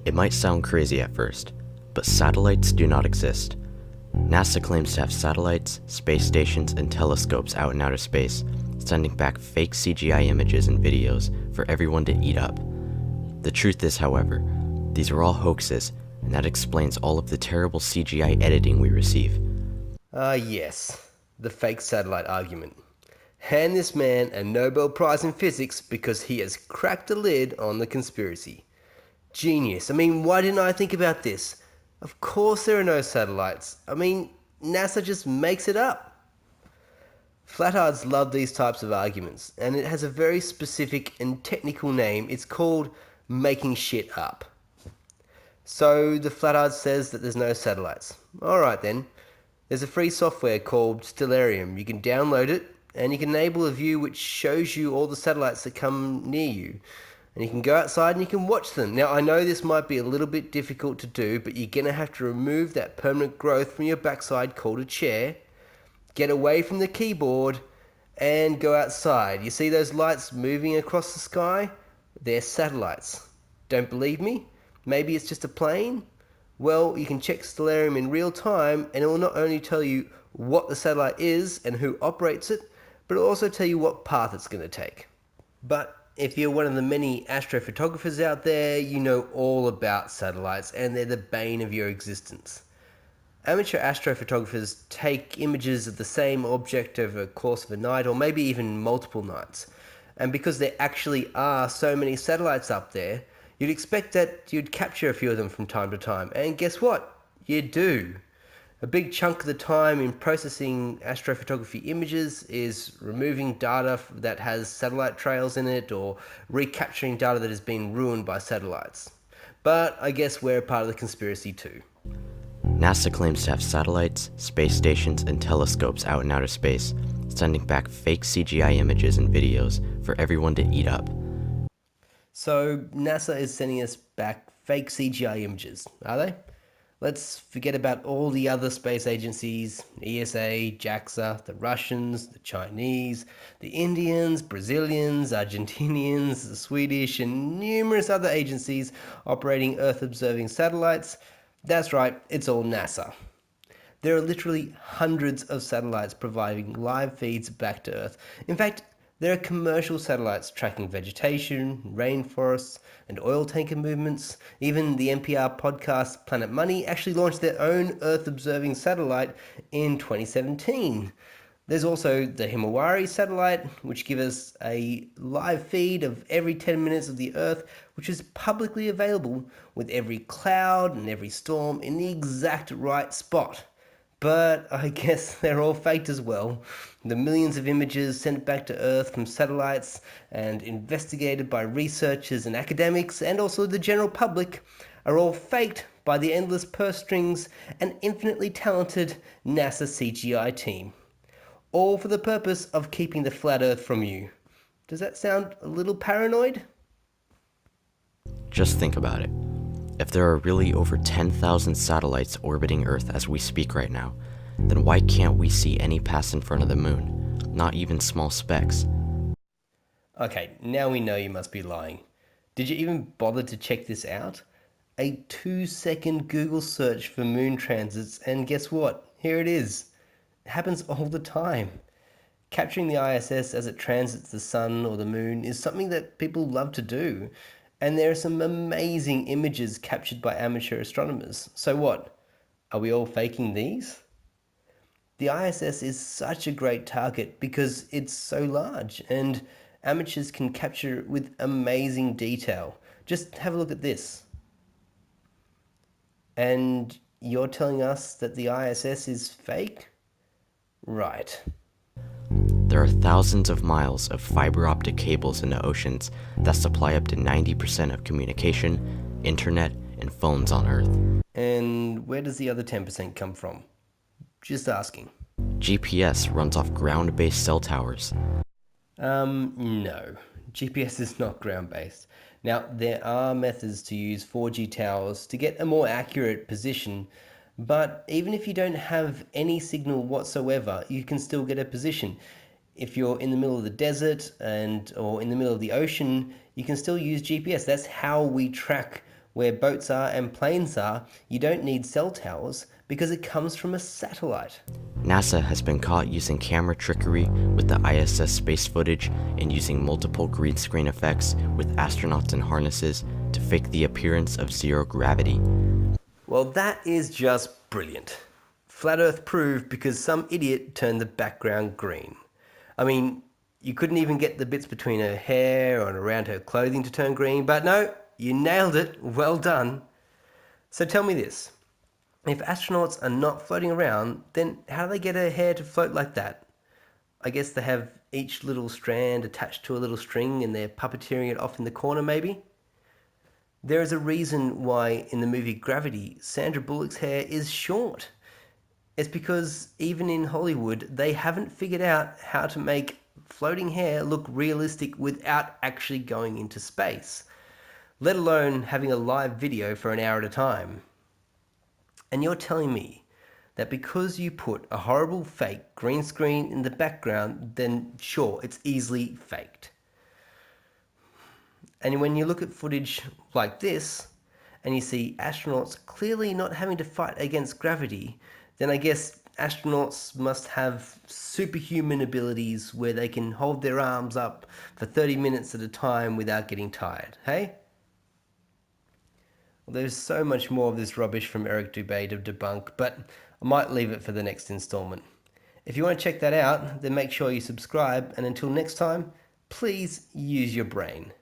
It might sound crazy at first, but satellites do not exist. NASA claims to have satellites, space stations, and telescopes out in outer space, sending back fake CGI images and videos for everyone to eat up. The truth is, however, these are all hoaxes, and that explains all of the terrible CGI editing we receive. Yes, the fake satellite argument. Hand this man a Nobel Prize in Physics because he has cracked the lid on the conspiracy. Genius. Why didn't I think about this? Of course there are no satellites. NASA just makes it up. Flattards love these types of arguments, and it has a very specific and technical name. It's called making shit up. So the Flattards says that there's no satellites. Alright then. There's a free software called Stellarium. You can download it, and you can enable a view which shows you all the satellites that come near you. And you can go outside and you can watch them. Now, I know this might be a little bit difficult to do, but you're going to have to remove that permanent growth from your backside called a chair, get away from the keyboard, and go outside. You see those lights moving across the sky? They're satellites. Don't believe me? Maybe it's just a plane? Well, you can check Stellarium in real time, and it will not only tell you what the satellite is and who operates it, but it'll also tell you what path it's going to take. But if you're one of the many astrophotographers out there, you know all about satellites, and they're the bane of your existence. Amateur astrophotographers take images of the same object over the course of a night, or maybe even multiple nights. And because there actually are so many satellites up there, you'd expect that you'd capture a few of them from time to time. And guess what? You do. A big chunk of the time in processing astrophotography images is removing data that has satellite trails in it, or recapturing data that has been ruined by satellites. But I guess we're a part of the conspiracy too. NASA claims to have satellites, space stations, and telescopes out in outer space, sending back fake CGI images and videos for everyone to eat up. So NASA is sending us back fake CGI images, are they? Let's forget about all the other space agencies, ESA, JAXA, the Russians, the Chinese, the Indians, Brazilians, Argentinians, the Swedish, and numerous other agencies operating Earth-observing satellites. That's right, it's all NASA. There are literally hundreds of satellites providing live feeds back to Earth. In fact, there are commercial satellites tracking vegetation, rainforests, and oil tanker movements. Even the NPR podcast Planet Money actually launched their own Earth-observing satellite in 2017. There's also the Himawari satellite, which gives us a live feed of every 10 minutes of the Earth, which is publicly available with every cloud and every storm in the exact right spot. But I guess they're all faked as well. The millions of images sent back to Earth from satellites and investigated by researchers and academics, and also the general public, are all faked by the endless purse strings and infinitely talented NASA CGI team. All for the purpose of keeping the flat Earth from you. Does that sound a little paranoid? Just think about it. If there are really over 10,000 satellites orbiting Earth as we speak right now, then why can't we see any pass in front of the moon? Not even small specks. Okay, now we know you must be lying. Did you even bother to check this out? A 2-second Google search for moon transits, and guess what? Here it is. It happens all the time. Capturing the ISS as it transits the sun or the moon is something that people love to do. And there are some amazing images captured by amateur astronomers. So what? Are we all faking these? The ISS is such a great target because it's so large, and amateurs can capture it with amazing detail. Just have a look at this. And you're telling us that the ISS is fake? Right. There are thousands of miles of fiber optic cables in the oceans that supply up to 90% of communication, internet, and phones on Earth. And where does the other 10% come from? Just asking. GPS runs off ground-based cell towers. No. GPS is not ground-based. Now, there are methods to use 4G towers to get a more accurate position, but even if you don't have any signal whatsoever, you can still get a position. If you're in the middle of the desert or in the middle of the ocean, you can still use GPS. That's how we track where boats are and planes are, you don't need cell towers because it comes from a satellite. NASA has been caught using camera trickery with the ISS space footage and using multiple green screen effects with astronauts in harnesses to fake the appearance of zero gravity. Well, that is just brilliant. Flat Earth proved because some idiot turned the background green. I mean, you couldn't even get the bits between her hair and around her clothing to turn green, but no, you nailed it. Well done. So tell me this. If astronauts are not floating around, then how do they get her hair to float like that? I guess they have each little strand attached to a little string and they're puppeteering it off in the corner, maybe? There is a reason why in the movie Gravity, Sandra Bullock's hair is short. It's because even in Hollywood, they haven't figured out how to make floating hair look realistic without actually going into space, let alone having a live video for an hour at a time. And you're telling me that because you put a horrible fake green screen in the background, then sure, it's easily faked. And when you look at footage like this, and you see astronauts clearly not having to fight against gravity, then I guess astronauts must have superhuman abilities where they can hold their arms up for 30 minutes at a time without getting tired, hey? Well, there's so much more of this rubbish from Eric Dubay to debunk, but I might leave it for the next installment. If you want to check that out, then make sure you subscribe, and until next time, please use your brain.